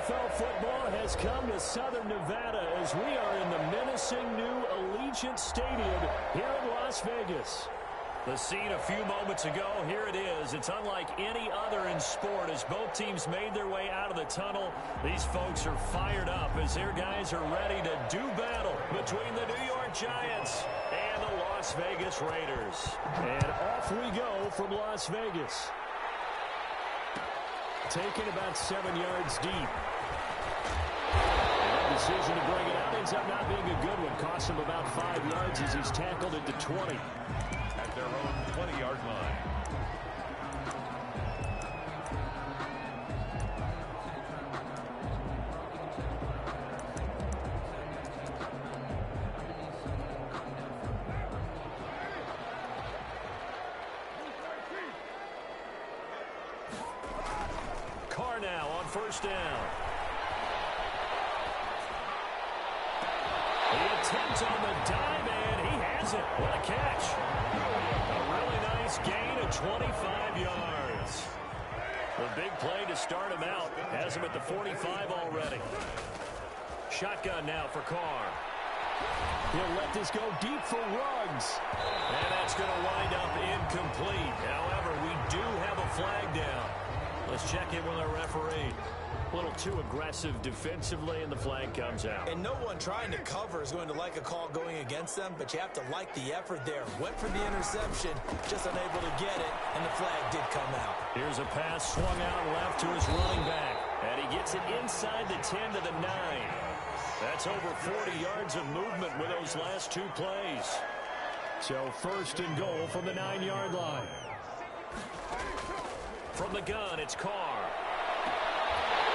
NFL football has come to Southern Nevada as we are in the menacing new Allegiant Stadium here in Las Vegas. The scene a few moments ago, here it is. It's unlike any other in sport as both teams made their way out of the tunnel. These folks are fired up as their guys are ready to do battle between the New York Giants and the Las Vegas Raiders. And off we go from Las Vegas. Taken about 7 yards deep. The decision to bring it out ends up not being a good one. Costs him about 5 yards as he's tackled at the 20. At their own 20-yard line. Carr now on first down. The attempt on the dive, and he has it. What a catch. A really nice gain of 25 yards. The big play to start him out. Has him at the 45 already. Shotgun now for Carr. He'll let this go deep for Ruggs. And that's going to wind up incomplete. However, we do have a flag down. Let's check in with our referee. A little too aggressive defensively, and the flag comes out. And no one trying to cover is going to like a call going against them, but you have to like the effort there. Went for the interception, just unable to get it, and the flag did come out. Here's a pass swung out left to his running back, and he gets it inside the 10 to the 9. That's over 40 yards of movement with those last two plays. So first and goal from the 9-yard line. From the gun, it's Carr.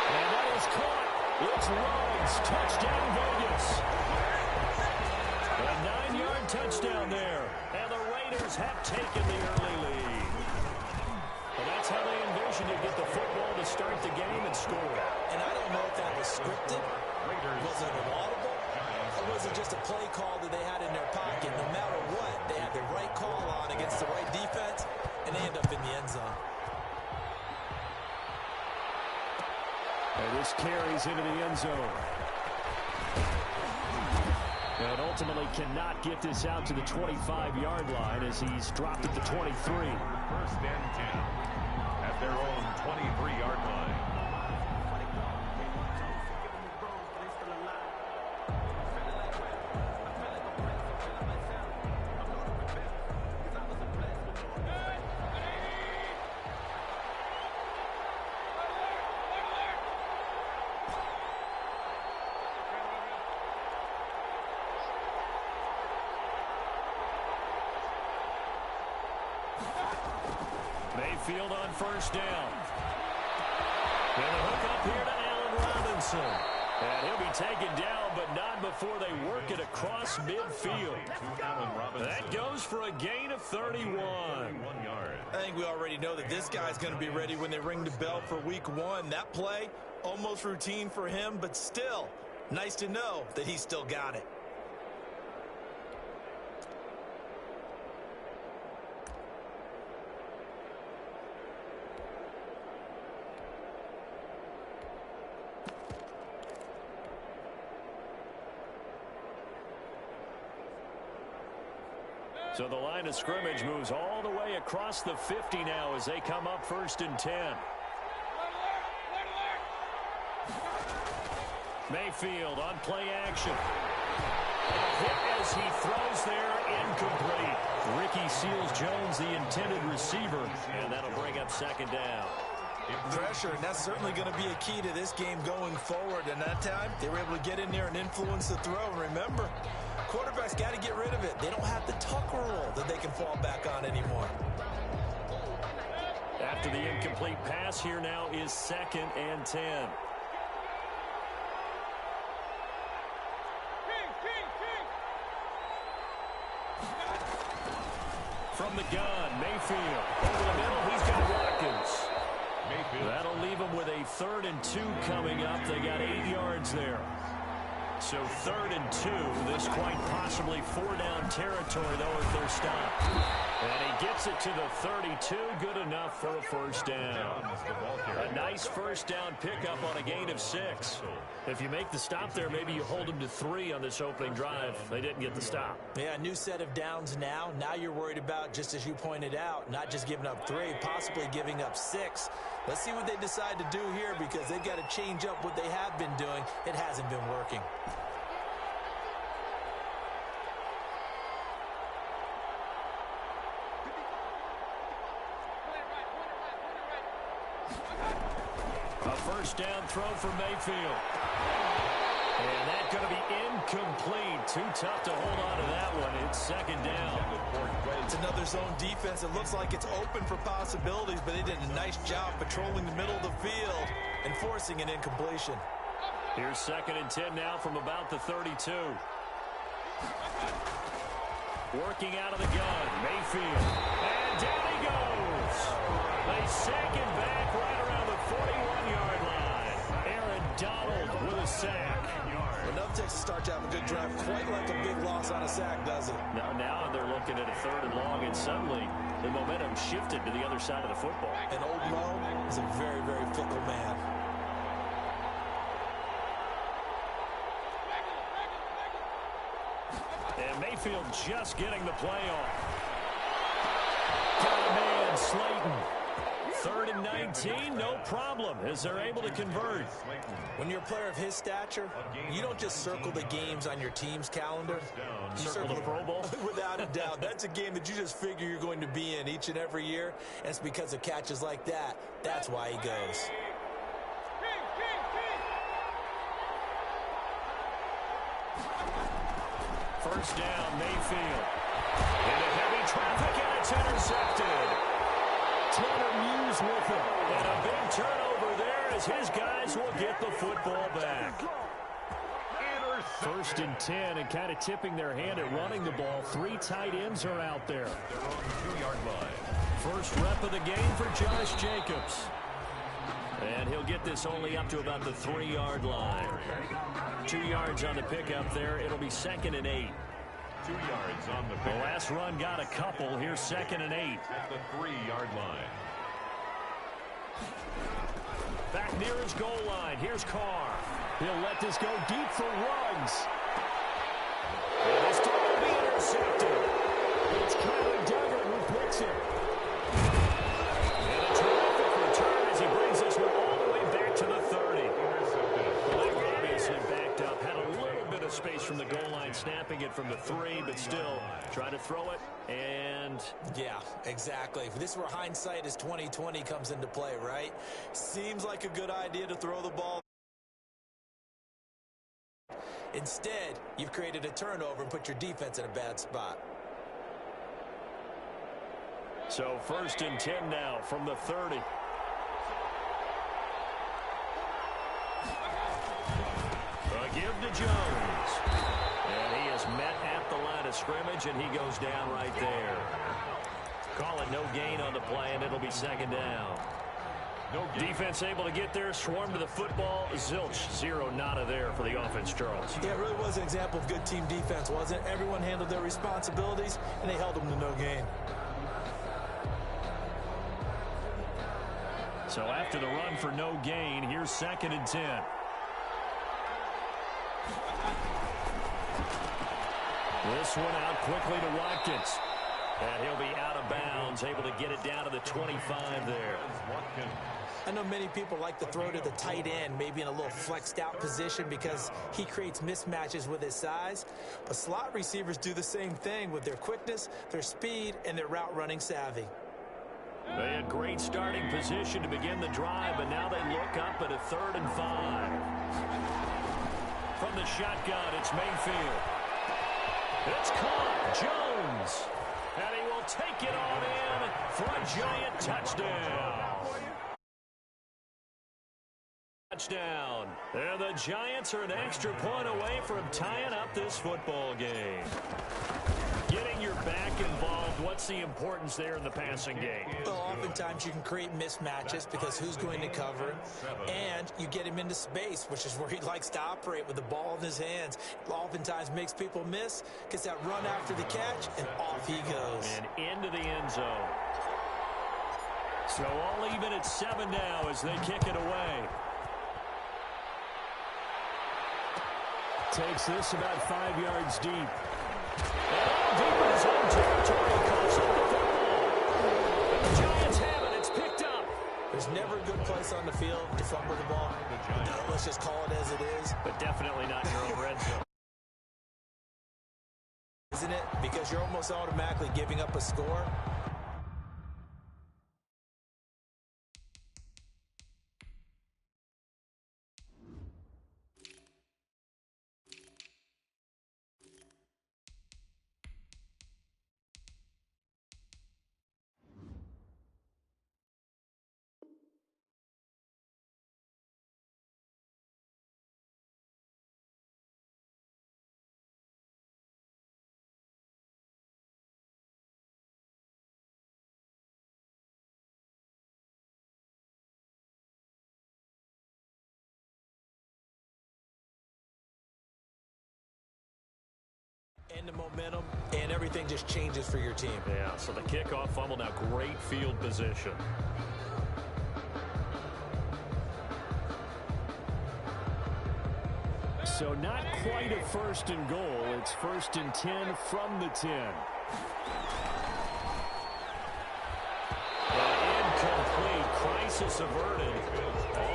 And that is caught. It's Ruggs. Touchdown, Vegas. A 9-yard touchdown there. And the Raiders have taken the early lead. Well, that's how they envisioned to get the football to start the game and score. And I don't know if that was scripted. Was it audible? Or was it just a play call that they had in their pocket? No matter what, they had the right call on against the right defense, and they end up in the end zone. And this carries into the end zone. And ultimately cannot get this out to the 25-yard line as he's dropped at the 23. First and 10 at their own 23-yard line. Mayfield on first down. And the hook up here to Allen Robinson. And he'll be taken down, but not before they work it across midfield. That goes for a gain of 31. I think we already know that this guy's going to be ready when they ring the bell for week 1. That play, almost routine for him, but still, nice to know that he's still got it. So the line of scrimmage moves all the way across the 50 now as they come up first and 10. Mayfield on play action. Hit as he throws there, incomplete. Ricky Seals-Jones, the intended receiver, and that'll bring up second down. Pressure, and that's certainly going to be a key to this game going forward. And that time, they were able to get in there and influence the throw. Remember, quarterbacks got to get rid of it. They don't have the tuck rule that they can fall back on anymore. After the incomplete pass, here now is second and 10. From the gun, Mayfield. Over the middle, he's got Watkins. That'll leave them with a 3rd and 2 coming up. They got 8 yards there. So 3rd and 2. This quite possibly 4-down territory, though, if they're stopped. And he gets it to the 32. Good enough for a first down. A nice first down pickup on a gain of 6. If you make the stop there, maybe you hold them to 3 on this opening drive. They didn't get the stop. Yeah, a new set of downs now. Now you're worried about, just as you pointed out, not just giving up 3, possibly giving up 6. Let's see what they decide to do here, because they've got to change up what they have been doing. It hasn't been working. A first down throw for Mayfield. And that's going to be incomplete. Too tough to hold on to that one. It's 2nd down. It's another zone defense. It looks like it's open for possibilities, but they did a nice job patrolling the middle of the field and forcing an incompletion. Here's 2nd and 10 now from about the 32. Working out of the gun, Mayfield. And down he goes. They sack him back right around the 41-yard line. Aaron Donald with a sack. Enough takes to start to have a good drive, quite like a big loss on a sack, does it? Now they're looking at a 3rd and long, and suddenly the momentum shifted to the other side of the football. And old Mo is a very, very fickle man. And Mayfield just getting the play off. Got a man, Slayton. 3rd and 19, no problem, as they're able to convert. When you're a player of his stature, you don't just circle the games on your team's calendar. You circle the Pro Bowl? Without a doubt. That's a game that you just figure you're going to be in each and every year. And it's because of catches like that. That's why he goes. First down, Mayfield. Into heavy traffic, and it's intercepted. Tanner Muse with him. And a big turnover there as his guys will get the football back. 1st and 10, and kind of tipping their hand at running the ball. 3 tight ends are out there. First rep of the game for Josh Jacobs. And he'll get this only up to about the 3-yard line. 2 yards on the pickup there. It'll be 2nd and 8. 2 yards on the The last run got a couple. Here's 2nd and 8. At the 3-yard line. Back near his goal line. Here's Carr. He'll let this go deep for Ruggs. And this time will be intercepted. It's Kyler Duggar who picks it. And a terrific return as he brings this one all the way back to the 30. Well, they were obviously backed up. Had a little bit of space from the goal line, snapping it from the 3, but still try to throw it. And yeah, exactly. This is where hindsight is 20/20 comes into play, right? Seems like a good idea to throw the ball. Instead, you've created a turnover and put your defense in a bad spot. so 1st and 10 now from the 30. A give to Jones. And he is met at the line of scrimmage, and he goes down right there. Call it no gain on the play, and it'll be 2nd down. Defense able to get there, swarm to the football. Zilch, 0 nada there for the offense, Charles. Yeah, it really was an example of good team defense, wasn't it? Everyone handled their responsibilities, and they held them to no gain. So after the run for no gain, here's 2nd and 10. This one out quickly to Watkins. And he'll be out of bounds, able to get it down to the 25 there. I know many people like to throw to the tight end, maybe in a little flexed out position because he creates mismatches with his size. But slot receivers do the same thing with their quickness, their speed, and their route running savvy. They had great starting position to begin the drive, but now they look up at a 3rd and 5. From the shotgun, it's Mayfield. It's caught. Jones. And he will take it on in for a giant touchdown. Touchdown. And the Giants are an extra point away from tying up this football game. Getting your back involved, what's What's the importance there in the passing game? Well, oftentimes you can create mismatches because who's going to cover him, and you get him into space, which is where he likes to operate with the ball in his hands. Oftentimes makes people miss, gets that run after the catch, and off he goes. And into the end zone. So all even at 7 now as they kick it away. Takes this about 5 yards deep. And deep in his own territory, coughs up the football. And the Giants have it. It's picked up. There's never a good place on the field to fumble the ball. Let's just call it as it is. But definitely not in your own red zone. Isn't it? Because you're almost automatically giving up a score. And the momentum and everything just changes for your team. Yeah, so the kickoff fumble, now great field position. So not quite a 1st and goal. It's 1st and 10 from the 10. Incomplete. Crisis averted.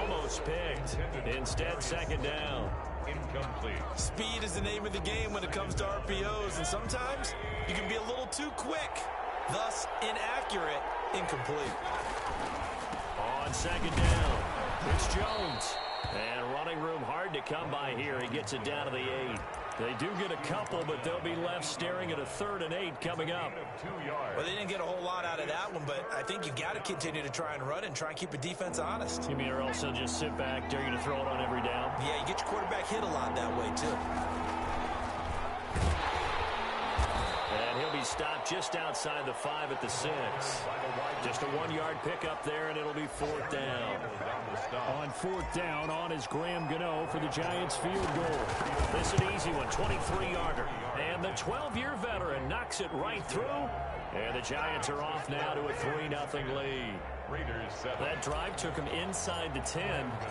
Almost picked. Instead, 2nd down. Incomplete. Speed is the name of the game when it comes to RPOs, and sometimes you can be a little too quick, thus inaccurate, incomplete. On 2nd down, it's Jones. And running room hard to come by here. He gets it down to the 8. They do get a couple, but they'll be left staring at a 3rd and 8 coming up. Well, they didn't get a whole lot out of that one, but I think you got to continue to try and run and try and keep the defense honest. You mean or else they'll just sit back, dare you to throw it on every down? Yeah, you get your quarterback hit a lot that way, too. And he'll be stopped just outside the 5 at the 6. Just a 1-yard pickup there, and it'll be 4th down. On 4th down, on is Graham Gano for the Giants field goal. This is an easy one, 23-yarder. And the 12-year veteran knocks it right through. And the Giants are off now to a 3-0 lead. Raiders 7. That drive took him inside the 10.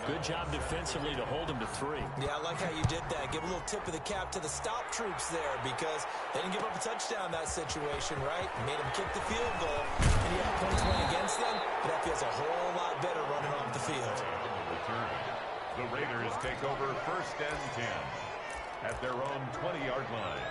Good job defensively to hold him to 3. Yeah, I like how you did that. Give a little tip of the cap to the stop troops there because they didn't give up a touchdown in that situation, right? Made them kick the field goal, and you have points went against them, but that feels a whole lot better running off the field. The Raiders take over 1st and 10 at their own 20-yard line.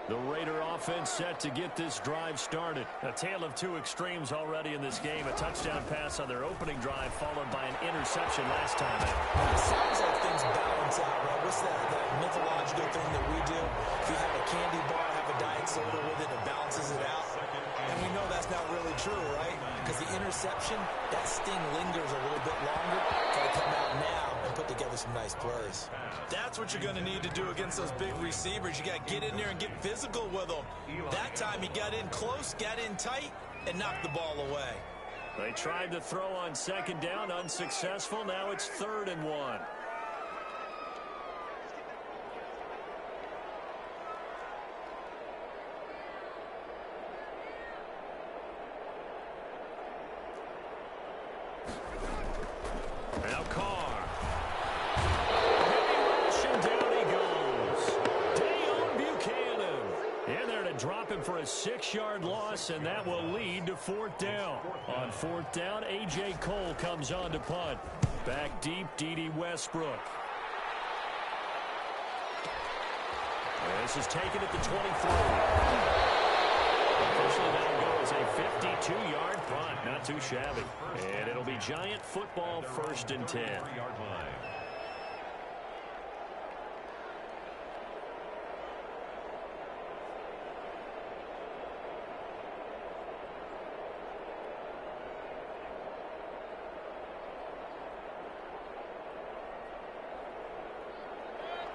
The Raider offense set to get this drive started. A tale of 2 extremes already in this game. A touchdown pass on their opening drive followed by an interception last time out. It sounds like things balance out, right? What's that mythological thing that we do? If you have a candy bar, have a diet soda with it, it balances it out. And we know that's not really true, right? Because the interception, that sting lingers a little bit longer. Got to come out now and put together some nice plays. That's what you're going to need to do against those big receivers. You got to get in there and get physical with them. That time he got in close, got in tight, and knocked the ball away. They tried to throw on 2nd down, unsuccessful. Now it's 3rd and 1. Now Carr. Rushing down he goes. Dayon Buchanan. In there to drop him for a 6-yard loss, and that will lead to 4th down. On 4th down, A.J. Cole comes on to punt. Back deep, D.D. Westbrook. This is taken at the 23. Officially that'll go as a 52-yard punt. Not too shabby. And it'll be Giant football 1st and 10.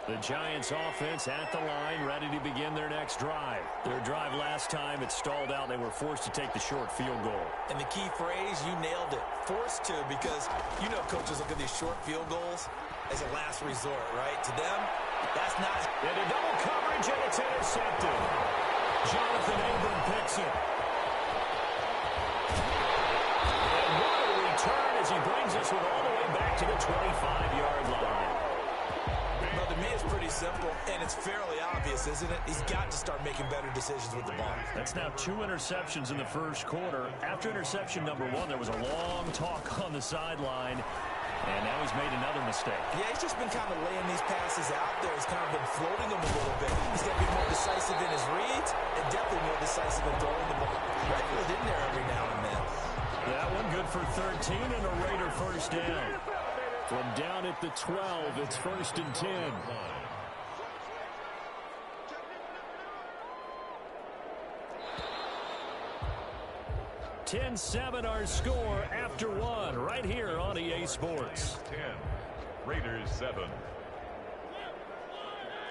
The Giants offense at the line, ready to begin their next drive. Their drive last time, it stalled out. They were forced to take the short field goal. And the key phrase, you nailed it. Forced to, because you know coaches look at these short field goals as a last resort, right? To them, that's not. And a double coverage, and it's intercepted. Jonathan Abram picks it. And what a return as he brings us all the way back to the 25-yard line. Well, to me, it's pretty simple, and it's fairly obvious, isn't it? He's got to start making better decisions with the ball. That's now 2 interceptions in the first quarter. After interception number 1, there was a long talk on the sideline, and now he's made another mistake. Yeah, he's just been kind of laying these passes out there. He's kind of been floating them a little bit. He's got to be more decisive in his reads and definitely more decisive in throwing the ball. Rifle it in there every now and then. That one good for 13 and a Raider first down. From down at the 12, it's 1st and 10. 10-7 our score after 1 right here on EA Sports. 10, Raiders 7.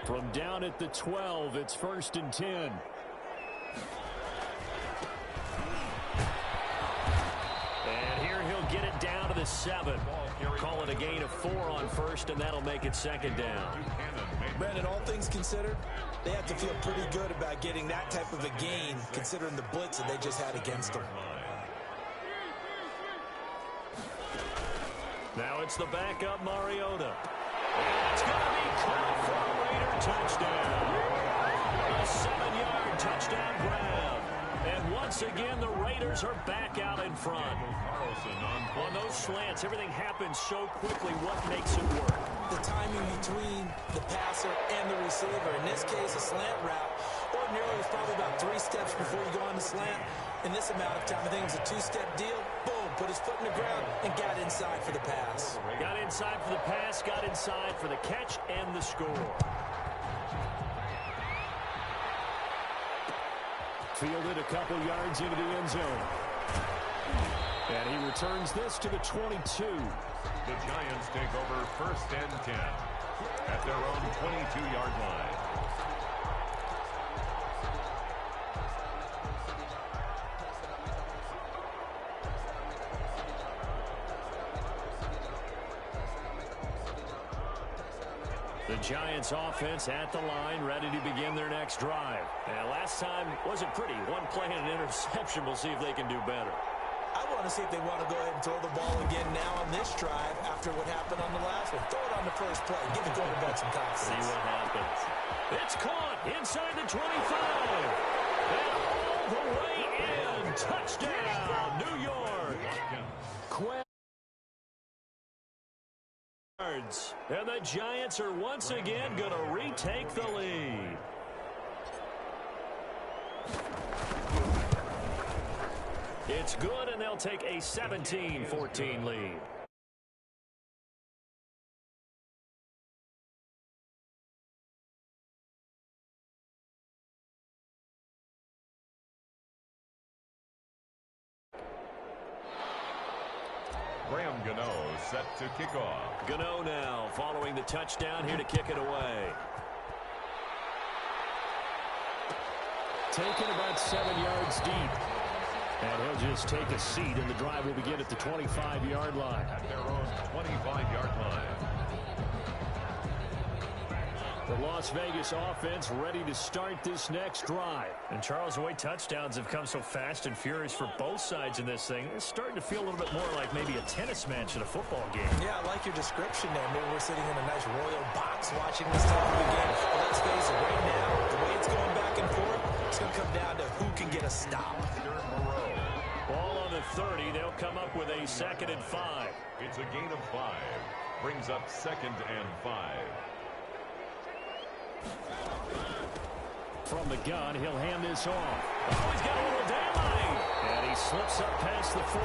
From down at the 12, it's 1st and 10. And here he'll get it down to the 7. Call it a gain of 4 on first, and that'll make it 2nd down. Brandon, all things considered, they have to feel pretty good about getting that type of a gain, considering the blitz that they just had against them. Now it's the backup Mariota. And it's going to be caught for a Raider touchdown. A 7-yard touchdown grab. And once again, the Raiders are back out in front. On those slants, everything happens so quickly. What makes it work? The timing between the passer and the receiver. In this case, a slant route. Ordinarily, it's probably about 3 steps before you go on the slant. In this amount of time, I think it was a 2-step deal. Boom, put his foot in the ground and got inside for the pass. Got inside for the pass, got inside for the catch and the score. Fielded a couple yards into the end zone. And he returns this to the 22. The Giants take over 1st and 10 at their own 22-yard line. The Giants offense at the line, ready to begin their next drive. And last time wasn't pretty. 1 play and an interception. We'll see if they can do better. I want to see if they want to go ahead and throw the ball again now on this drive after what happened on the last one. Throw it on the first play. Give the quarterback some confidence. See what happens. It's caught inside the 25. And all the way in. Touchdown, New York. And the Giants are once again going to retake the lead. It's good, and they'll take a 17-14 lead. Graham Gano set to kick off. Gano now following the touchdown here to kick it away. Taken about 7 yards deep. And he'll just take a seat, and the drive will begin at the 25-yard line. At their own 25-yard line. The Las Vegas offense ready to start this next drive. And Charles, the way touchdowns have come so fast and furious for both sides in this thing, it's starting to feel a little bit more like maybe a tennis match at a football game. Yeah, I like your description there. Maybe we're sitting in a nice royal box watching this type of a game. But let's face it, right now, the way it's going back and forth, it's going to come down to who can get a stop. Ball on the 30. They'll come up with a 2nd and 5. It's a gain of 5. Brings up 2nd and 5. From the gun, he'll hand this off. Oh, he's got a little daylight. And he slips up past the 45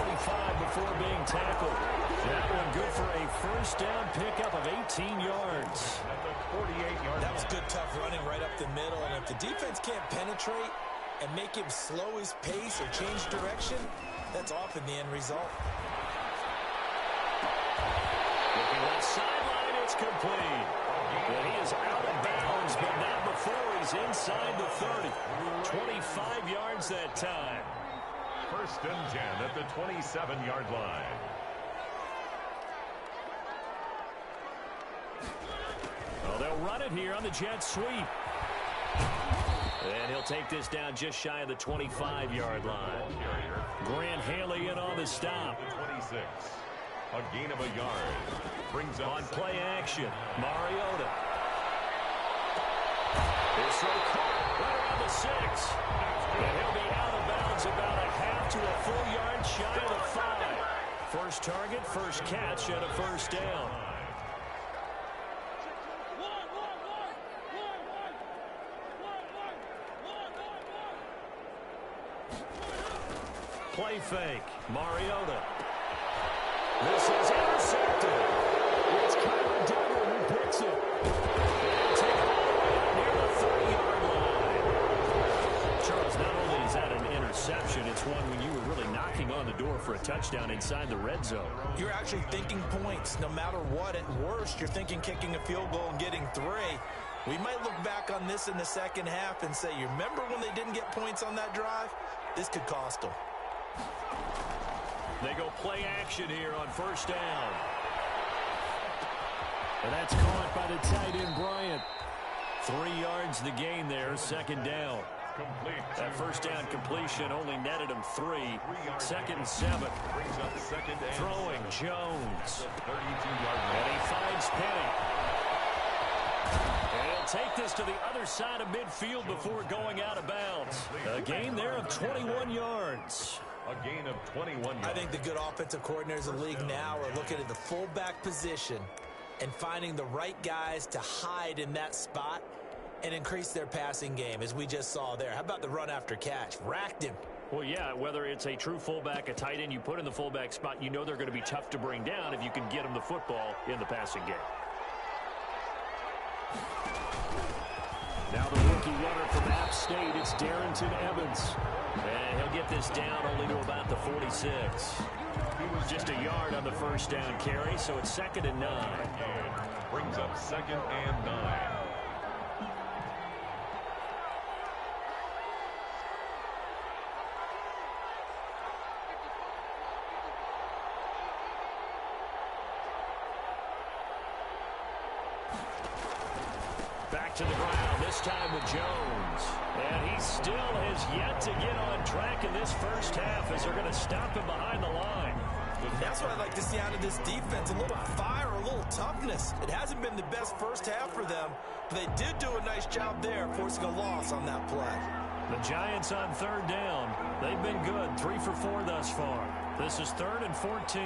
before being tackled. That one good for a first down pickup of 18 yards. At the 48-yard That was good, tough running right up the middle. And if the defense can't penetrate and make him slow his pace or change direction, that's often the end result. Looking left sideline, it's complete. And he is out of bounds, but not before he's inside the 30. 25 yards that time. 1st and 10 at the 27-yard line. Well, they'll run it here on the jet sweep. And he'll take this down just shy of the 25-yard line. Grant Haley in on the stop. 26. A gain of a yard. Brings up on play action. Mariota. Here's so caught right around the 6. And he'll be out of bounds about a half to a full yard shy of the 5. First target, first catch, and a first down. Play fake. Mariota. This is intercepted. It's Kyler Duggar who picks it. They'll take it all the way out near the 30-yard line. Charles, not only is that an interception, it's one when you were really knocking on the door for a touchdown inside the red zone. You're actually thinking points no matter what. At worst, you're thinking kicking a field goal and getting 3. We might look back on this in the second half and say, you remember when they didn't get points on that drive? This could cost them. They go play action here on first down. And that's caught by the tight end, Bryant. 3 yards the gain there, second down. Complete. That first down completion only netted him 3. 2nd and 7. Brings up 2nd and throwing Jones. 32-yard line. And he finds Penny. And he'll take this to the other side of midfield before going out of bounds. A gain there of 21 yards. A gain of 21 yards. I think the good offensive coordinators in the league now are looking at the fullback position and finding the right guys to hide in that spot and increase their passing game, as we just saw there. How about the run after catch? Racked him. Well, yeah, whether it's a true fullback, a tight end you put in the fullback spot, you know they're going to be tough to bring down if you can get them the football in the passing game. Now the rookie runner from App State, it's Darrington Evans. And he'll get this down only to about the 46. Just a yard on the first down carry, so it's 2nd and 9. Brings up 2nd and 9. Back to the ground, this time with Jones. And he still has yet to get on track in this first half as they're going to stop him behind the line. That's what I'd like to see out of this defense, a little fire, a little toughness. It hasn't been the best first half for them, but they did do a nice job there, forcing a loss on that play. The Giants on 3rd down. They've been good, 3 for 4 thus far. This is 3rd and 14.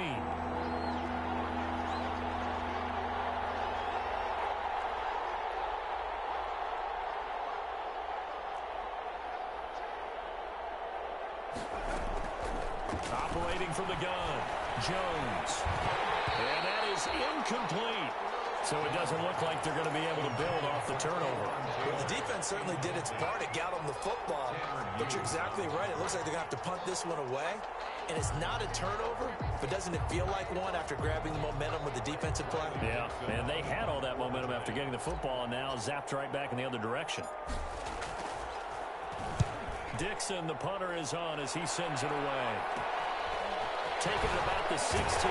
Operating from the gun, Jones. And that is incomplete. So it doesn't look like they're going to be able to build off the turnover. Well, the defense certainly did its part. It got them the football. But you're exactly right. It looks like they're going to have to punt this one away. And it's not a turnover, but doesn't it feel like one after grabbing the momentum with the defensive play? Yeah, and they had all that momentum after getting the football and now zapped right back in the other direction. Dixon, the punter, is on as he sends it away. Taking it about the 16. 43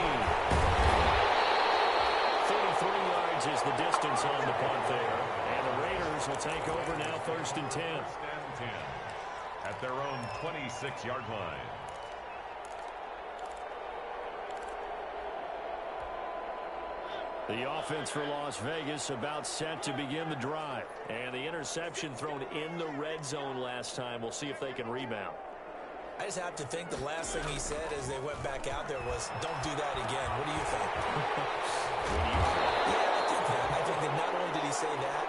yards is the distance on the punt there. And the Raiders will take over now, 1st and 10. 1st and 10 at their own 26-yard line. The offense for Las Vegas about set to begin the drive. And the interception thrown in the red zone last time. We'll see if they can rebound. I just have to think the last thing he said as they went back out there was, don't do that again. What do you think? Yeah, I think that not only did he say that,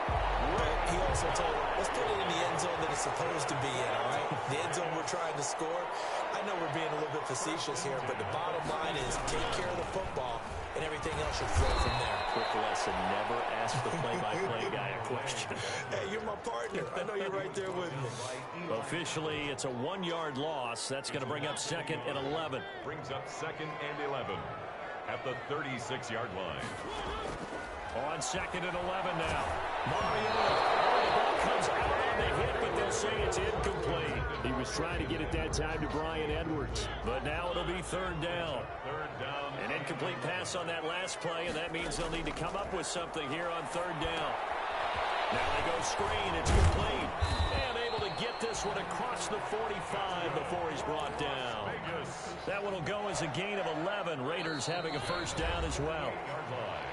but he also told him, let's put it in the end zone that it's supposed to be in, all right? The end zone we're trying to score. I know we're being a little bit facetious here, but the bottom line is take care of the football, and everything else should flow from there. Quick lesson, never ask the play-by-play guy a question. Hey, you're my partner. I know you're right there with me. Officially, it's a 1-yard loss. That's going to bring up 2nd and 11. Brings up 2nd and 11. at the 36-yard line. On 2nd and 11 now. Mariota. Oh, the ball comes out on the hit, but they'll say it's incomplete. He was trying to get it that time to Bryan Edwards, but now it'll be 3rd down. 3rd down. An incomplete pass on that last play, and that means they'll need to come up with something here on 3rd down. Now they go screen. It's complete. And able to get this one across the 45 before he's brought down. That one will go as a gain of 11. Raiders having a 1st down as well.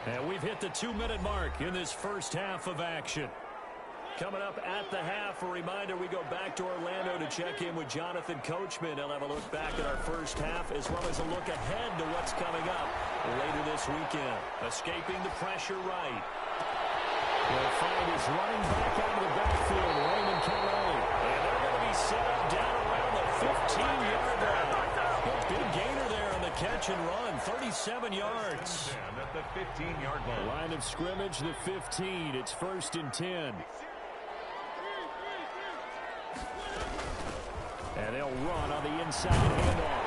And we've hit the 2-minute mark in this first half of action. Coming up at the half, a reminder, we go back to Orlando to check in with Jonathan Coachman. He'll have a look back at our first half as well as a look ahead to what's coming up later this weekend. Escaping the pressure right. He'll find his running back out of the backfield, Raymond Calais. And they're going to be set up down around the 15-yard line. Big gainer there on the catch and run, 37 yards. And at the 15-yard line. Line of scrimmage, the 15. It's 1st and 10. And they'll run on the inside handoff.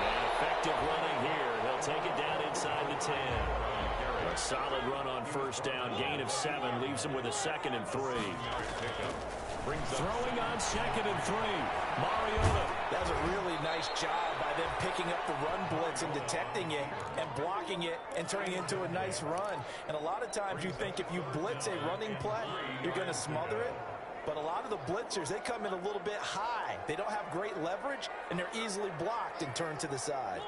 And effective running here. He'll take it down inside the 10. A solid run on 1st down. Gain of 7 leaves him with a 2nd and 3. Throwing on 2nd and 3. Mariota. That was a really nice job by them picking up the run blitz and detecting it and blocking it and turning it into a nice run. And a lot of times you think if you blitz a running play, you're going to smother it. But a lot of the blitzers, they come in a little bit high. They don't have great leverage, and they're easily blocked and turned to the side.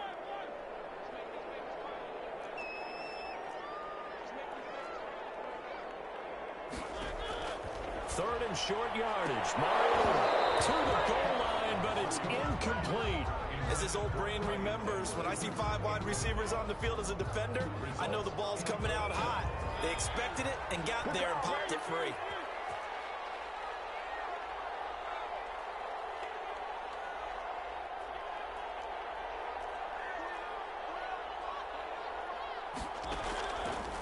Third and short yardage. Mariota to the goal line, but it's incomplete. As his old brain remembers, when I see 5 wide receivers on the field as a defender, I know the ball's coming out hot. They expected it and got there and popped it free.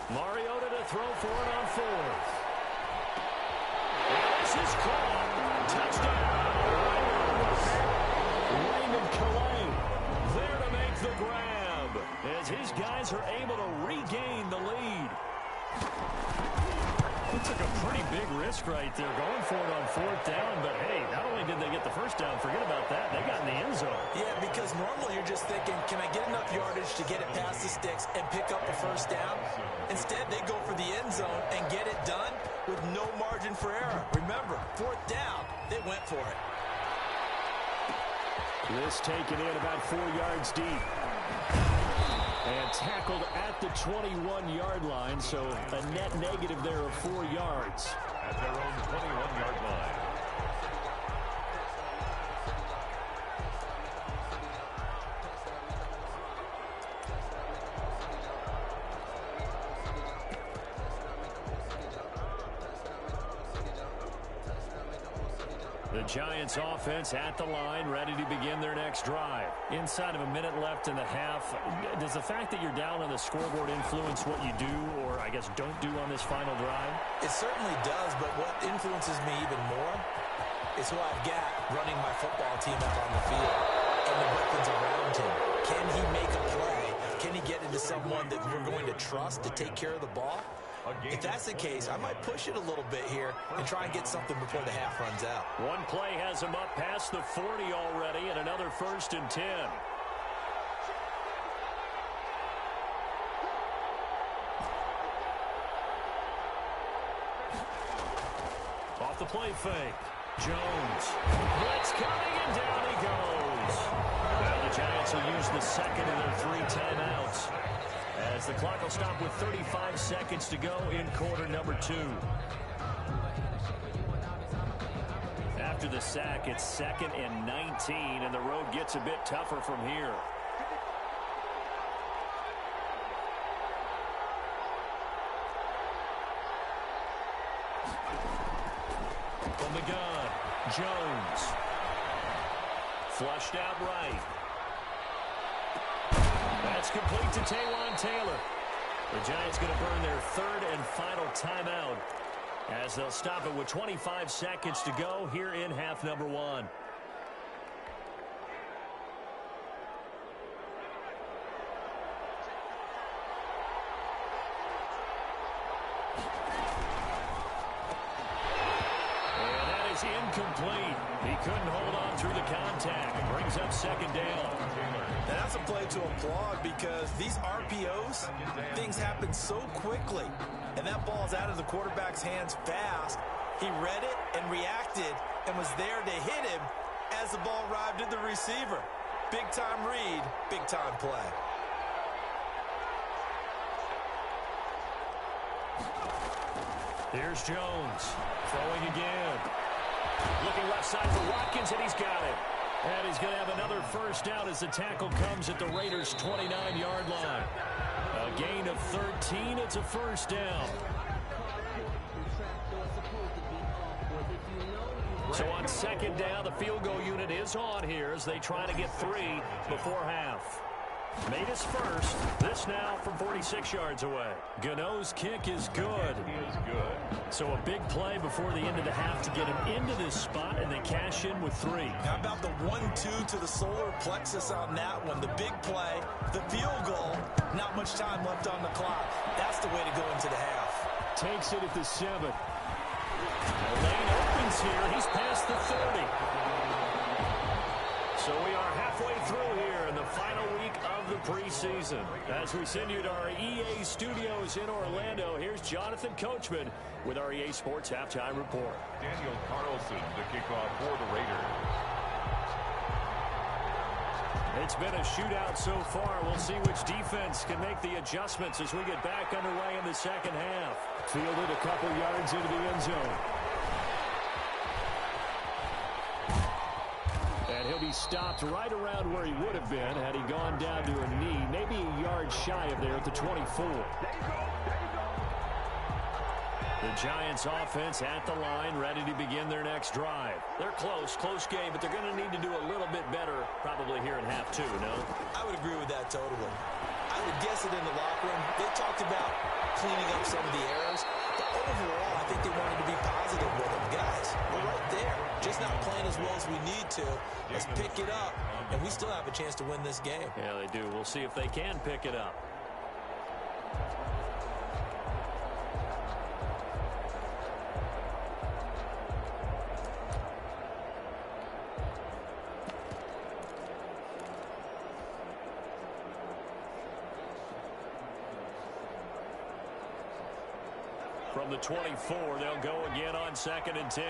Mariota to throw for it on 4th. This is caught. Touchdown. Raymond Calais there to make the grab as his guys are able to regain the lead. He took a pretty big risk right there going for it on 4th down, but hey, not only did they get the 1st down, forget about that, they got in the end zone. Yeah, because normally you're just thinking, can I get enough yardage to get it past the sticks and pick up the 1st down? Instead, they go for the end zone and get it done with no margin for error. Remember, 4th down, they went for it. This taken in about 4 yards deep. And tackled at the 21-yard line, so a net negative there of 4 yards. At their own 21-yard line. The Giants offense at the line, ready to begin their next drive. Inside of a minute left in the half, does the fact that you're down on the scoreboard influence what you do, or I guess don't do on this final drive? It certainly does, but what influences me even more is who I've got running my football team out on the field and the weapons around him. Can he make a play? Can he get into someone that we're going to trust to take care of the ball? If that's the case, I might push it a little bit here and try and get something before the half runs out. One play has him up past the 40 already, and another 1st and 10. Off the play fake. Jones. Blitz coming, and down he goes. Now the Giants will use the 2nd of their 3 timeouts, as the clock will stop with 35 seconds to go in quarter number 2. After the sack, it's 2nd and 19, and the road gets a bit tougher from here. From the gun, Jones. Flushed out right. That's complete to Taywan Taylor. The Giants going to burn their 3rd and final timeout as they'll stop it with 25 seconds to go here in half number 1. couldn't hold on through the contact. It brings up second down. And that's a play to applaud because these RPOs, things happen so quickly. And that ball's out of the quarterback's hands fast. He read it and reacted and was there to hit him as the ball arrived at the receiver. Big-time read, big-time play. Here's Jones, throwing again. Looking left side for Watkins, and he's got it. And he's going to have another first down as the tackle comes at the Raiders' 29-yard line. A gain of 13, it's a first down. So on second down, the field goal unit is on here as they try to get 3 before half. Made his first. This now from 46 yards away. Gano's kick is good. He is good. So a big play before the end of the half to get him into this spot, and they cash in with 3. How about the 1-2 to the solar plexus on that one? The big play, the field goal, not much time left on the clock. That's the way to go into the half. Takes it at the 7. The lane opens here. He's past the 30. So we are halfway through here in the final week of the preseason. As we send you to our EA studios in Orlando, here's Jonathan Coachman with our EA Sports Halftime Report. Daniel Carlson to kick off for the Raiders. It's been a shootout so far. We'll see which defense can make the adjustments as we get back underway in the second half. Fielded a couple yards into the end zone. And he'll be stopped right around where he would have been had he gone down to a knee, maybe a yard shy of there at the 24. The Giants offense at the line, ready to begin their next drive. They're close game, but they're going to need to do a little bit better probably here in half 2, no? I would agree with that totally. I would guess it in the locker room. They talked about cleaning up some of the errors, but overall, I think they wanted to be positive with them. Guys, we're right there. Just not playing as well as we need to. Let's pick it up, and we still have a chance to win this game. Yeah, they do. We'll see if they can pick it up. From the 24, they'll go again on 2nd and 10.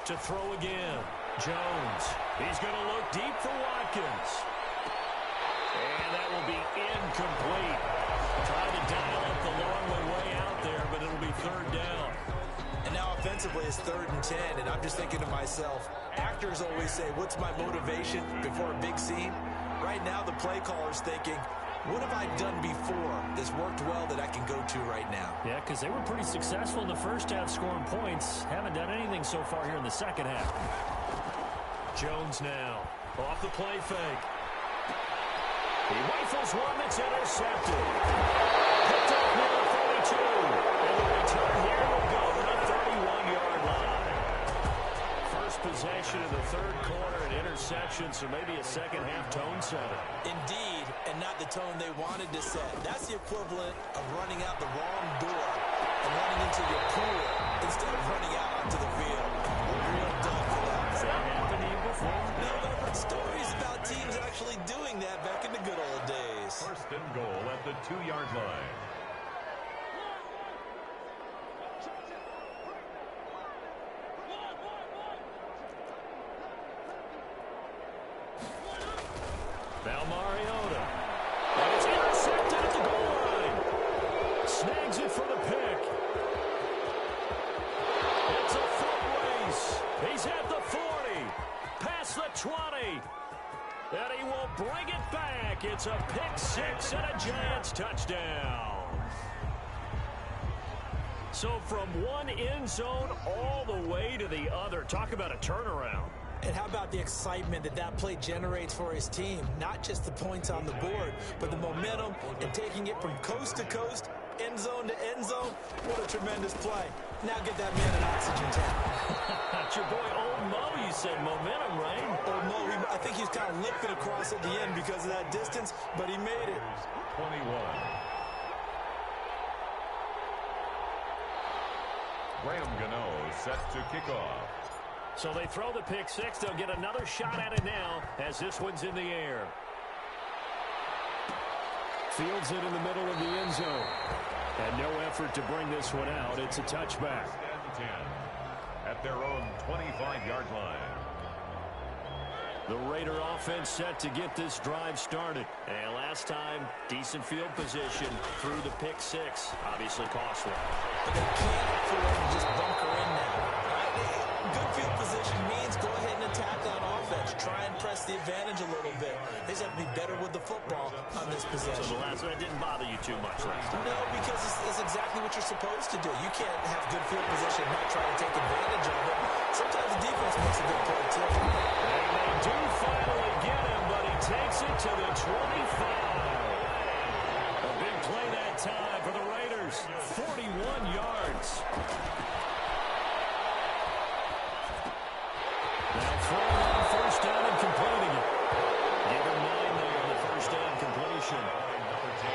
To throw again. Jones. He's going to look deep for Watkins. And that will be incomplete. Trying to dial up the long way out there, but it'll be 3rd down. And now offensively it's 3rd and 10, and I'm just thinking to myself, actors always say, what's my motivation before a big scene? Right now the play caller's thinking, what have I done before that's worked well that I can go to right now? Yeah, because they were pretty successful in the first half scoring points. Haven't done anything so far here in the second half. Jones now. Off the play fake. He rifles one that's intercepted. Picked up near the 42. And the return here will go to the 31-yard line. First possession of the 3rd quarter, an interception, so maybe a second half tone setter. Indeed, and not the tone they wanted to set. That's the equivalent of running out the wrong door and running into your pool instead of running out onto the field. We're real done for that. Has that happened to you before? No, I've heard stories about teams actually doing that back in the good old days. 1st and goal at the 2-yard line. Now Mariota. And it's intercepted at the goal line. Snags it for the pick. It's a foot race. He's at the 40. Past the 20. And he will bring it back. It's a pick 6 and a Giants touchdown. So from one end zone all the way to the other. Talk about a turnaround. And how about the excitement that that play generates for his team? Not just the points on the board, but the momentum and taking it from coast to coast, end zone to end zone. What a tremendous play. Now get that man an oxygen tank. That's your boy Old Mo. You said momentum, right? Old Mo, I think he's kind of limping across at the end because of that distance, but he made it. 21. Graham Gano set to kick off. So they throw the pick six. They'll get another shot at it now as this one's in the air. Fields it in the middle of the end zone. And no effort to bring this one out. It's a touchback. First and 10 at their own 25-yard line. The Raider offense set to get this drive started. And last time, decent field position through the pick six. Obviously costly. But they can't afford to just bunker in now. Good field position means go ahead and attack on offense. Try and press the advantage a little bit. They just have to be better with the football on this possession. So the last one didn't bother you too much last time? No, because it's exactly what you're supposed to do. You can't have good field position and not try to take advantage of it. Sometimes the defense makes a good play, too. And they do finally get him, but he takes it to the 25. A big play that time for the Raiders. 41 yards. Now throwing on first down and completing it. Give him 9 there on the first down completion.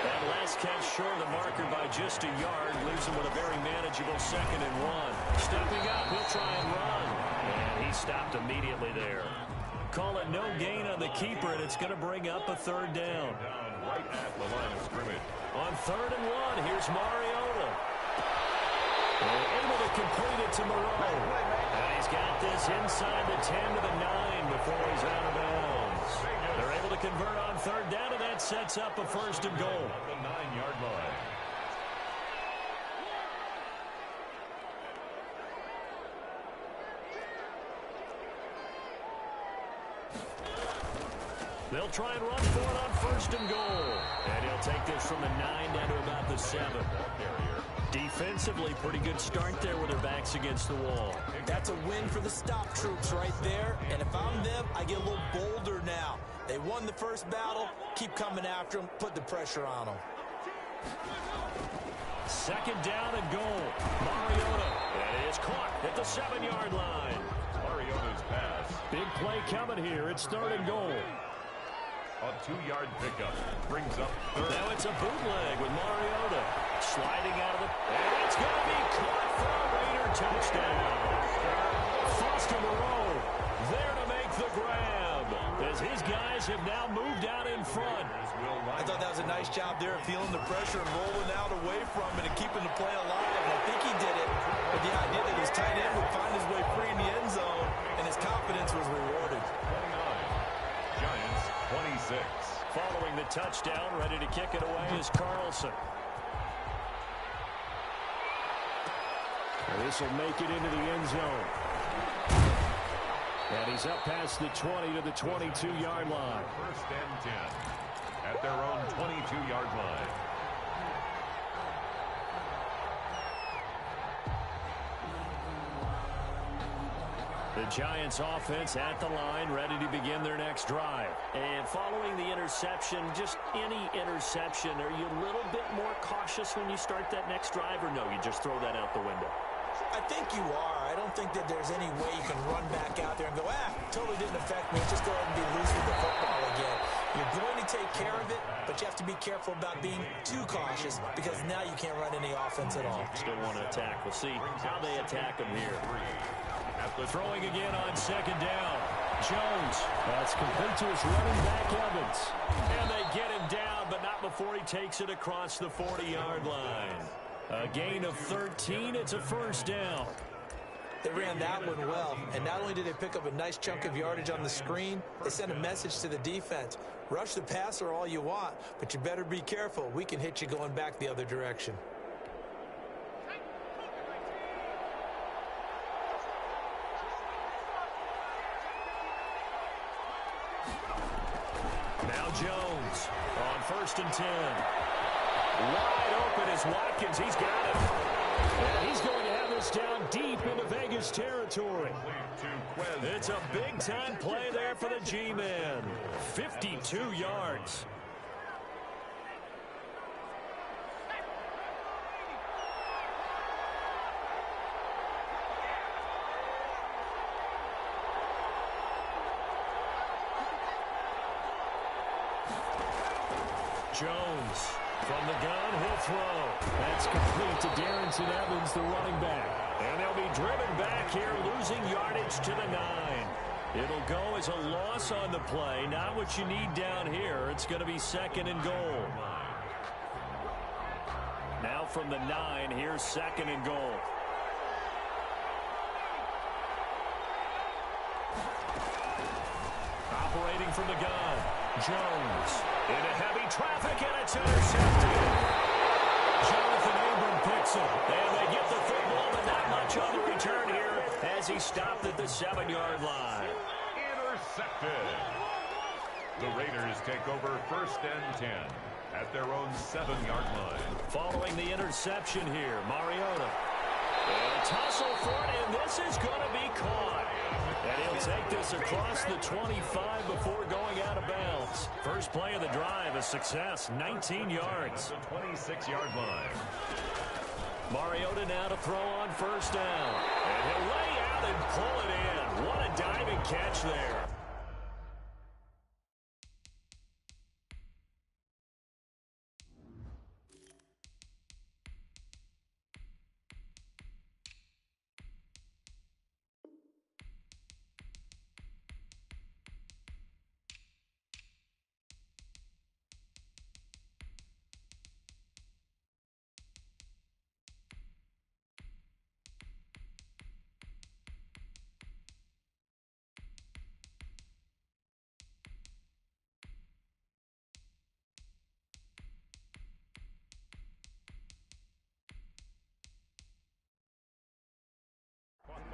That last catch short of the marker by just a yard leaves him with a very manageable 2nd and 1. Stepping up, he'll try and run. And he stopped immediately there. Call it no gain on the keeper, and it's going to bring up a 3rd down. Right at the line of scrimmage. On 3rd and 1, here's Mariota. Able to complete it to Moreau. And he's got this inside the 10 to the 9 before he's out of bounds. They're able to convert on 3rd down, and that sets up a 1st and goal. At the 9-yard line. They'll try and run for it on 1st and goal. And he'll take this from the 9 down to about the 7. Defensively, pretty good start there with their backs against the wall. That's a win for the stop troops right there. And if I'm them, I get a little bolder now. They won the first battle. Keep coming after them. Put the pressure on them. 2nd down and goal. Mariota. And it is caught at the 7-yard line. Mariota's pass. Big play coming here. It's 3rd and goal. A 2-yard pickup brings up 3rd. Now it's a bootleg with Mariota. Sliding out of the... And it's going to be caught for a Raider touchdown. Foster Moreau there to make the grab as his guys have now moved out in front. I thought that was a nice job there of feeling the pressure and rolling out away from it and keeping the play alive. I think he did it with the idea that his tight end would find his way free in the end zone, and his confidence was rewarded. 29. Giants 26. Following the touchdown, ready to kick it away is Carlson. This will make it into the end zone. And he's up past the 20 to the 22-yard line. 1st and 10 at their own 22-yard line. The Giants offense at the line, ready to begin their next drive. And following the interception, just any interception, are you a little bit more cautious when you start that next drive, or no, you just throw that out the window? I think you are. I don't think that there's any way you can run back out there and go, totally didn't affect me. Just go ahead and be loose with the football again. You're going to take care of it, but you have to be careful about being too cautious because now you can't run any offense at all. Still want to attack. We'll see how they attack him here. Throwing again on 2nd down. Jones. That's complete to his running back, Evans. And they get him down, but not before he takes it across the 40-yard line. A gain of 13. It's a 1st down. They ran that one well, and not only did they pick up a nice chunk of yardage on the screen, they sent a message to the defense. Rush the passer all you want, but you better be careful. We can hit you going back the other direction. Now Jones on 1st and 10. Wide open is Watkins. He's got it. And he's going to have this down deep into Vegas territory. It's a big-time play there for the G-Men. 52 yards. Jones from the gun, he'll throw. That's complete to Darrington Evans, the running back. And they'll be driven back here, losing yardage to the 9. It'll go as a loss on the play. Not what you need down here. It's going to be 2nd and goal. Now from the 9, here's 2nd and goal. Operating from the gun, Jones into heavy traffic, and it's intercepted. Jonathan Abram picks it, and they get the football, but not much on the return here as he stopped at the 7-yard line. Intercepted. The Raiders take over 1st and 10 at their own 7-yard line. Following the interception here, Mariota. And a tussle for it, and this is going to be caught. And he'll take this across the 25 before going out of bounds. First play of the drive, a success, 19 yards. The 26-yard line. Mariota now to throw on 1st down. And he'll lay out and pull it in. What a diving catch there.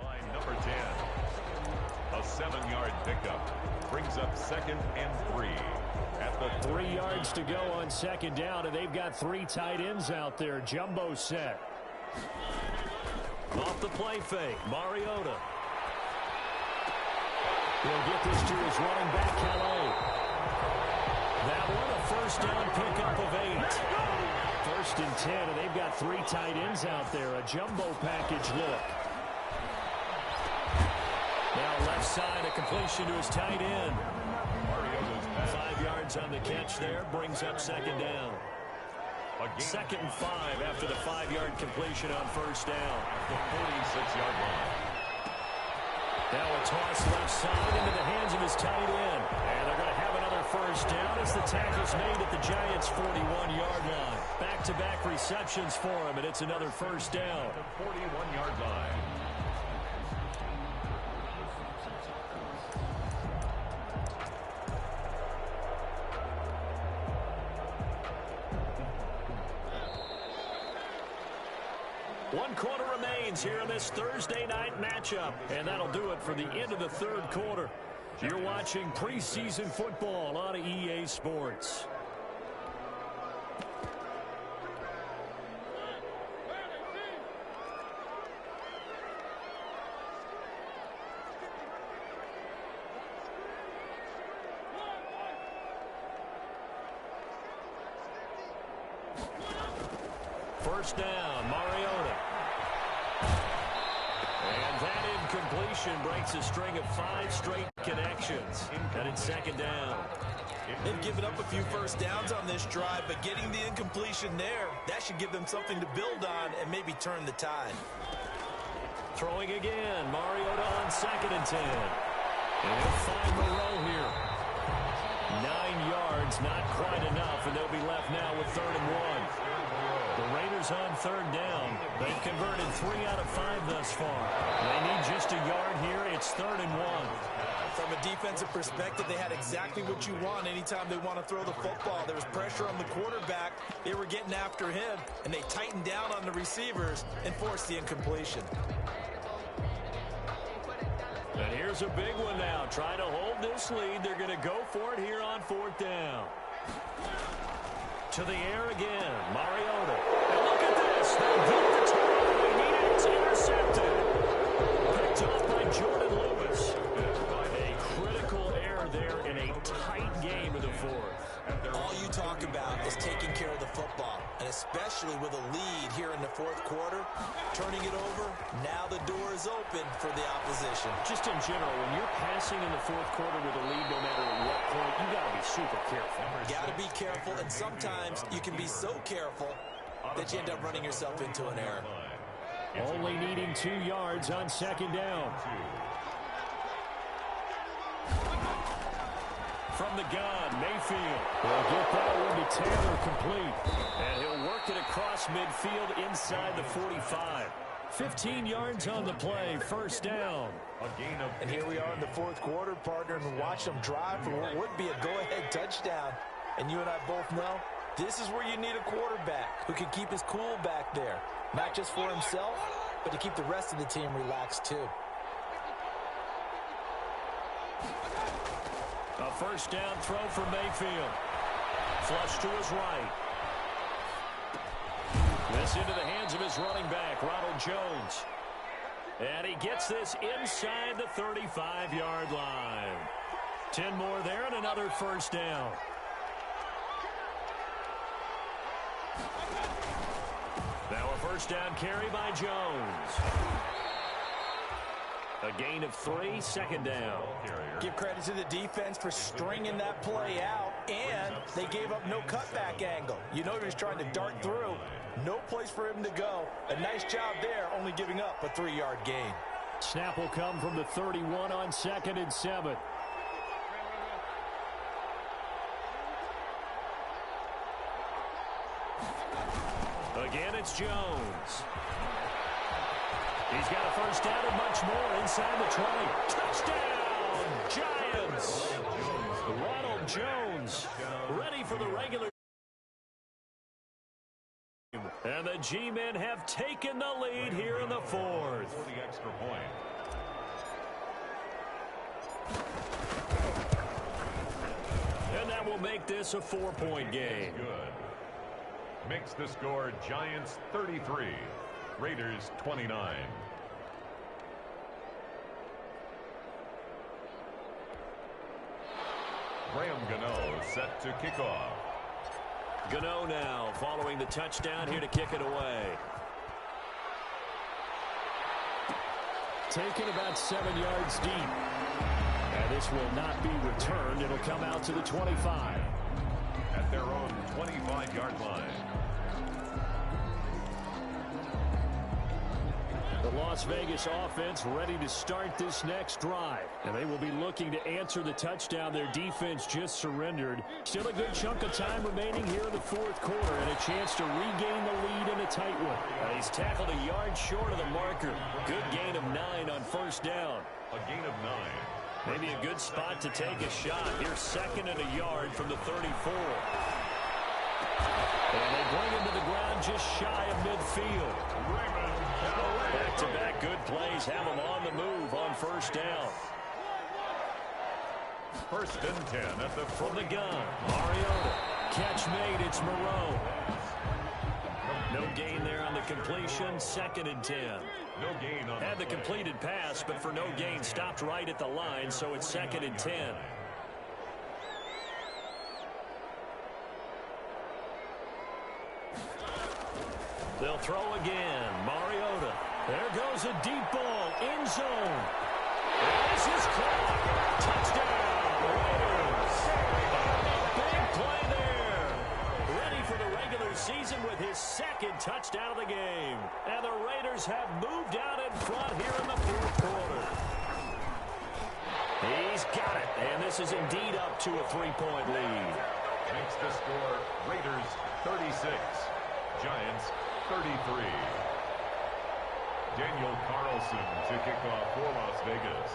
By number 10. A 7-yard pickup brings up 2nd and 3. At the 3 yards to go on 2nd down, and they've got 3 tight ends out there. Jumbo set. Off the play fake, Mariota. He'll get this to his running back, Kelly. That one, a 1st down pickup of 8. 1st and 10, and they've got 3 tight ends out there. A jumbo package look. Now left side, a completion to his tight end. 5 yards on the catch there, brings up 2nd down. 2nd and 5 after the 5-yard completion on 1st down. The 46-yard line. Now a toss left side into the hands of his tight end. And they're going to have another 1st down as the tackle's made at the Giants' 41-yard line. Back-to-back receptions for him, and it's another 1st down. The 41-yard line. One quarter remains here in this Thursday night matchup. And that'll do it for the end of the 3rd quarter. You're watching preseason football on EA Sports. First down, Mariota. And that incompletion breaks a string of 5 straight connections. And it's 2nd down. They've given up a few 1st downs on this drive, but getting the incompletion there, that should give them something to build on and maybe turn the tide. Throwing again, Mariota on 2nd and 10. And he'll find Moreau here. 9 yards, not quite enough, and they'll be left now with 3rd and 1. The Raiders on 3rd down. They've converted 3 out of 5 thus far. They need just a yard here. It's 3rd and 1. From a defensive perspective, they had exactly what you want anytime they want to throw the football. There was pressure on the quarterback. They were getting after him, and they tightened down on the receivers and forced the incompletion. And here's a big one now. Trying to hold this lead. They're going to go for it here on 4th down. To the air again, Mariota. And look at this. They get the turnover they needed. It's intercepted. Picked off by Jordan Lewis. A critical error there in a tight game of the 4th. All you talk about is taking care of the football, and especially with a lead here in the 4th quarter, turning it over, now the door is open for the opposition. Just in general, when you're passing in the 4th quarter with a lead, no matter at what point, you got to be super careful. Got to be careful, and sometimes you can be so careful that you end up running yourself into an error. Only needing 2 yards on second down. From the gun, Mayfield will get that one to Taylor complete. And he'll work it across midfield inside the 45. 15 yards on the play, first down. And here we are in the fourth quarter, partner, and watch them drive for what would be a go-ahead touchdown. And you and I both know this is where you need a quarterback who can keep his cool back there. Not just for himself, but to keep the rest of the team relaxed too. A first down throw for Mayfield. Flush to his right. This into the hands of his running back, Ronald Jones. And he gets this inside the 35-yard line. 10 more there and another first down. Now a first down carry by Jones. A gain of 3, second down. Give credit to the defense for stringing that play out, and they gave up no cutback angle. You know he was trying to dart through. No place for him to go. A nice job there, only giving up a 3-yard gain. Snap will come from the 31 on 2nd and 7. Again, it's Jones. He's got a first down and much more inside the 20. Touchdown, Giants! Ronald Jones ready for the regular. And the G-men have taken the lead here in the fourth. For the extra point. And that will make this a 4-point game. Good. Makes the score Giants 33, Raiders 29. Graham Gano set to kick off. Gano now following the touchdown here to kick it away. Taken about 7 yards deep. And this will not be returned. It'll come out to the 25. At their own 25-yard line. The Las Vegas offense ready to start this next drive. And they will be looking to answer the touchdown their defense just surrendered. Still a good chunk of time remaining here in the fourth quarter and a chance to regain the lead in a tight one. He's tackled a yard short of the marker. Good gain of 9 on first down. A gain of 9. Maybe a good spot to take a shot. Here's 2nd and a yard from the 34. And they bring him to the ground just shy of midfield. Back-to-back good plays have him on the move on first down. First and 10 at the From the gun, Mariota. Catch made, it's Moreau. No gain there on the completion, 2nd and 10. No gain on Had the completed pass, but for no gain, stopped right at the line, so it's 2nd and 10. They'll throw again. Mariota. There goes a deep ball. End zone. And this is caught. Touchdown, Raiders. Big play there. Ready for the regular season with his 2nd touchdown of the game. And the Raiders have moved out in front here in the fourth quarter. He's got it. And this is indeed up to a 3-point lead. Makes the score Raiders 36, Giants 33. Daniel Carlson to kick off for Las Vegas.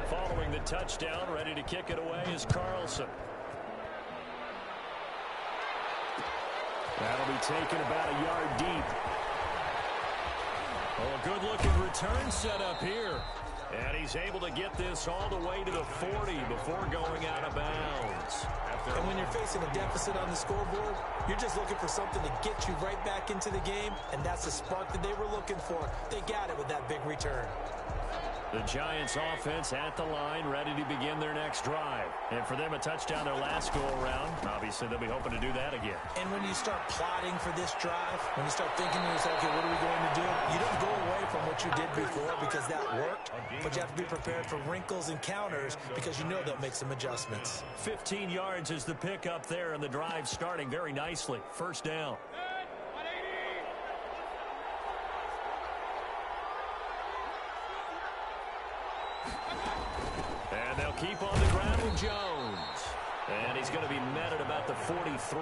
Following the touchdown, ready to kick it away is Carlson. That'll be taken about a yard deep. Oh, a good-looking return set up here. And he's able to get this all the way to the 40 before going out of bounds. And when you're facing a deficit on the scoreboard, you're just looking for something to get you right back into the game, and that's the spark that they were looking for. They got it with that big return. The Giants offense at the line, ready to begin their next drive. And for them, a touchdown their last go-around. Obviously, they'll be hoping to do that again. And when you start plotting for this drive, when you start thinking to yourself, okay, what are we going to do? You don't go away from what you did before because that worked, but you have to be prepared for wrinkles and counters because you know they'll make some adjustments. 15 yards is the pickup there, and the drive starting very nicely. First down. And they'll keep on the ground with Jones. And he's going to be met at about the 43.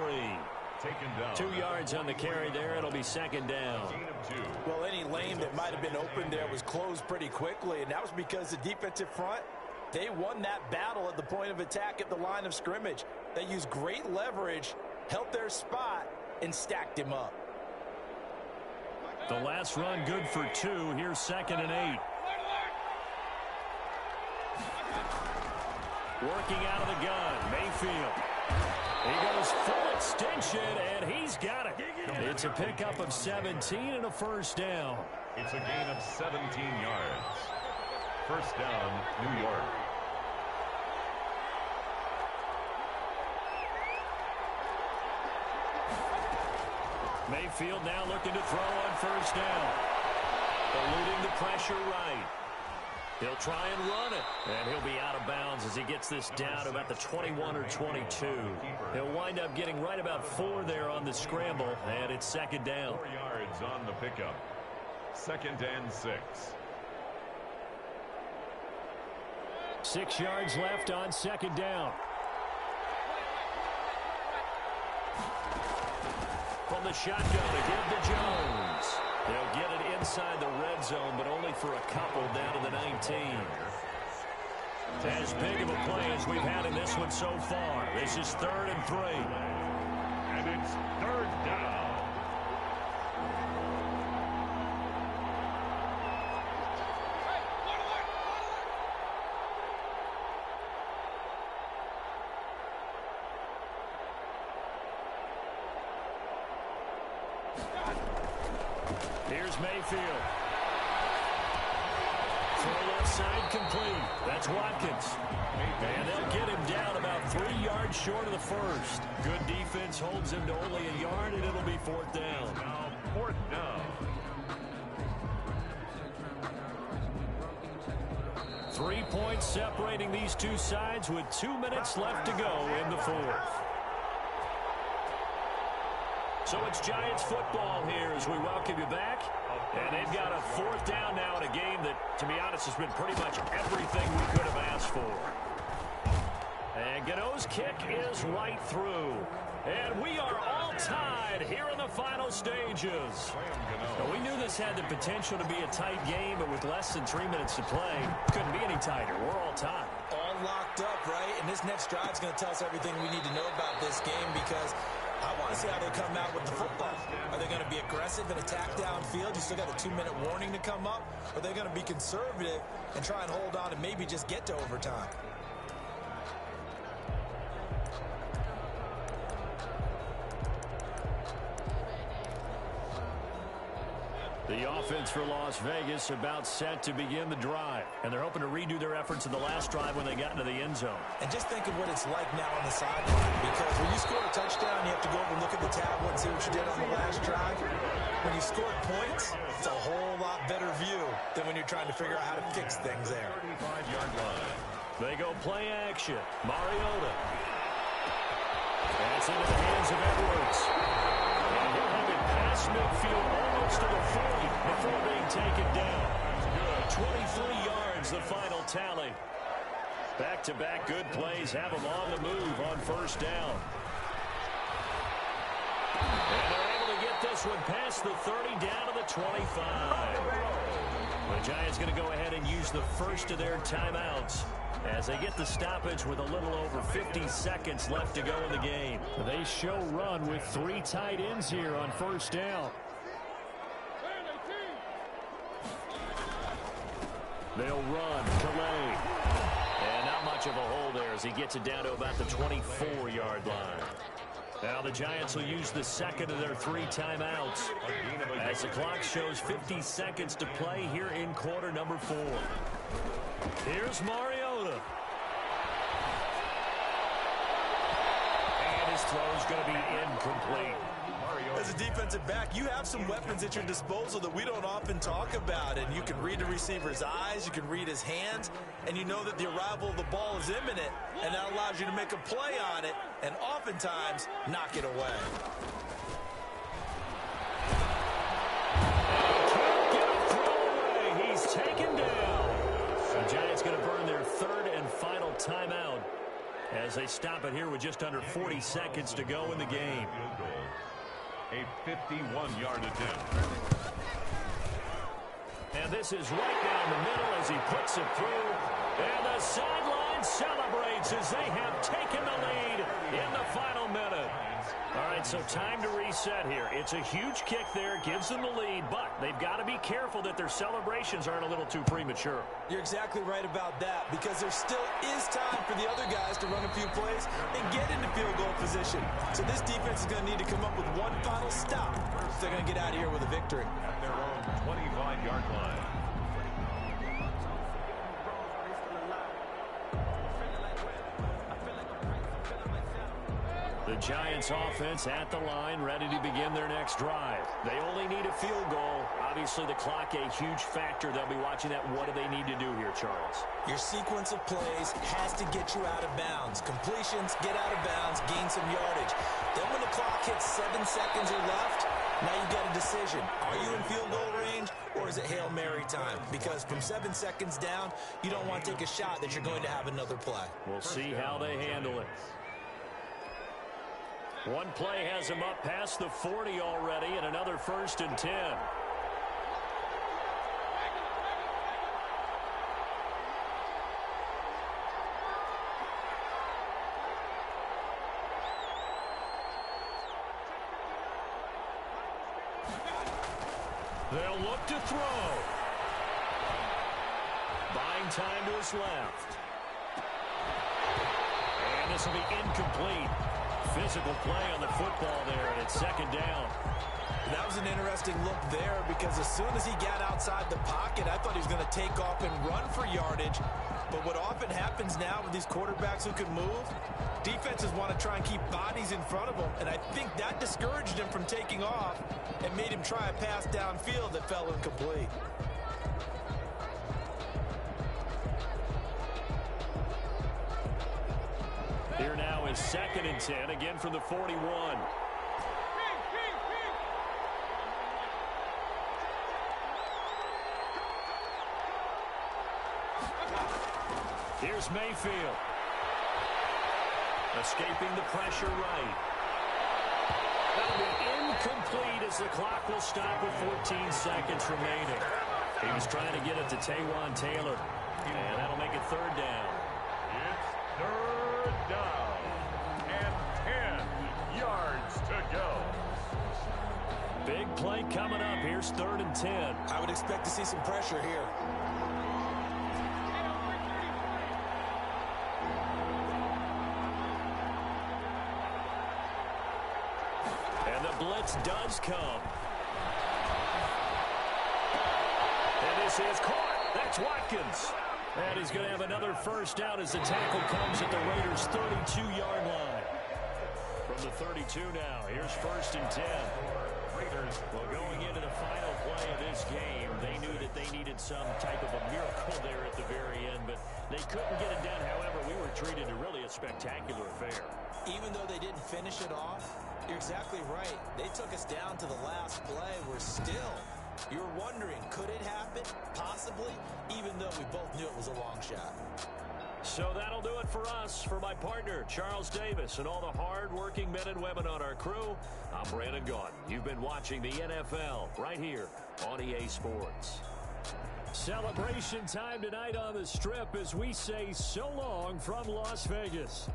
Taken down. 2 yards on the carry there. It'll be second down. Well, any lane that might have been open there was closed pretty quickly, and that was because the defensive front, they won that battle at the point of attack at the line of scrimmage. They used great leverage, held their spot, and stacked him up. The last run good for 2. Here's 2nd and 8. Working out of the gun, Mayfield. He goes full extension, and he's got it. It's a pickup of 17 and a first down. It's a gain of 17 yards. First down, New York. Mayfield now looking to throw on first down. Eluding the pressure right. He'll try and run it, and he'll be out of bounds as he gets this down to about the 21 or 22. He'll wind up getting right about 4 there on the scramble, and it's second down. 4 yards on the pickup. 2nd and 6. 6 yards left on second down. From the shotgun to give to Jones. They'll get it inside the red zone, but only for a couple down to the 19. As big of a play as we've had in this one so far. This is 3rd and 3. And it's 3rd down. Here's Mayfield. Throw left side complete. That's Watkins. And they'll get him down about 3 yards short of the first. Good defense holds him to only a yard, and it'll be 4th down. Now 4th down. 3 points separating these two sides with 2 minutes left to go in the 4th. So it's Giants football here as we welcome you back. And they've got a 4th down now in a game that, to be honest, has been pretty much everything we could have asked for. And Gano's kick is right through. And we are all tied here in the final stages. Now, we knew this had the potential to be a tight game, but with less than 3 minutes to play, couldn't be any tighter. We're all tied. All locked up, right? And this next drive is going to tell us everything we need to know about this game because I want to see how they come out with the football. Are they going to be aggressive and attack downfield? You still got a 2-minute warning to come up? Or are they going to be conservative and try and hold on and maybe just get to overtime? The offense for Las Vegas about set to begin the drive. And they're hoping to redo their efforts in the last drive when they got into the end zone. And just think of what it's like now on the sideline. Because when you score a touchdown, you have to go over and look at the tablet and see what you did on the last drive. When you scored points, it's a whole lot better view than when you're trying to figure out how to fix things there. 35-yard line. They go play action. Mariota. That's into the hands of Edwards. And he'll have it past midfield almost to the 40 before being taken down. 23 yards, the final tally. Back-to-back good plays have them on the move on first down. And they're able to get this one past the 30 down to the 25. The Giants going to go ahead and use the first of their timeouts as they get the stoppage with a little over 50 seconds left to go in the game. They show run with 3 tight ends here on first down. They'll run. Calais. And not much of a hole there as he gets it down to about the 24-yard line. Now the Giants will use the second of their 3 timeouts as the clock shows 50 seconds to play here in quarter number 4. Here's Mariota. And his throw's going to be incomplete. As a defensive back, you have some weapons at your disposal that we don't often talk about. And you can read the receiver's eyes, you can read his hands, and you know that the arrival of the ball is imminent, and that allows you to make a play on it and oftentimes knock it away. Can't get a throw away. He's taken down. The Giants going to burn their third and final timeout as they stop it here with just under 40 seconds to go in the game. A 51-yard attempt. And this is right down the middle as he puts it through. And the sideline celebrates as they have taken the lead in the final minute. All right, so time to reset here. It's a huge kick there, gives them the lead, but they've got to be careful that their celebrations aren't a little too premature. You're exactly right about that, because there still is time for the other guys to run a few plays and get into field goal position. So this defense is going to need to come up with one final stop if they're going to get out of here with a victory. At their own 25-yard line. The Giants offense at the line, ready to begin their next drive. They only need a field goal. Obviously, the clock a huge factor. They'll be watching that. What do they need to do here, Charles? Your sequence of plays has to get you out of bounds. Completions, get out of bounds, gain some yardage. Then when the clock hits 7 seconds or left, now you got a decision. Are you in field goal range, or is it Hail Mary time? Because from 7 seconds down, you don't want to take a shot that you're going to have another play. We'll see how they handle it. One play has him up past the 40 already, and another 1st and 10. They'll look to throw. Buying time to his left. And this will be incomplete. Physical play on the football there, and it's 2nd down. That was an interesting look there, because as soon as he got outside the pocket, I thought he was going to take off and run for yardage. But what often happens now with these quarterbacks who can move, defenses want to try and keep bodies in front of them, and I think that discouraged him from taking off and made him try a pass downfield that fell incomplete. Here now is 2nd and 10, again from the 41. Here's Mayfield. Escaping the pressure right. That'll be incomplete as the clock will stop with 14 seconds remaining. He was trying to get it to Taywan Taylor. And that'll make it 3rd down. It's 3rd down. And 10 yards to go. Big play coming up. Here's 3rd and 10. I would expect to see some pressure here. And the blitz does come. And this is caught. That's Watkins. And he's going to have another 1st down as the tackle comes at the Raiders' 32-yard line. From the 32 now, here's 1st and 10. Raiders, well, going into the final play of this game, they knew that they needed some type of a miracle there at the very end, but they couldn't get it done. However, we were treated to really a spectacular affair. Even though they didn't finish it off, you're exactly right. They took us down to the last play. We're still, you're wondering, could it happen? Possibly, even though we both knew it was a long shot. So that'll do it for us. For my partner, Charles Davis, and all the hard-working men and women on our crew, I'm Brandon Gaudin. You've been watching the NFL right here on EA Sports. Celebration time tonight on the Strip as we say so long from Las Vegas.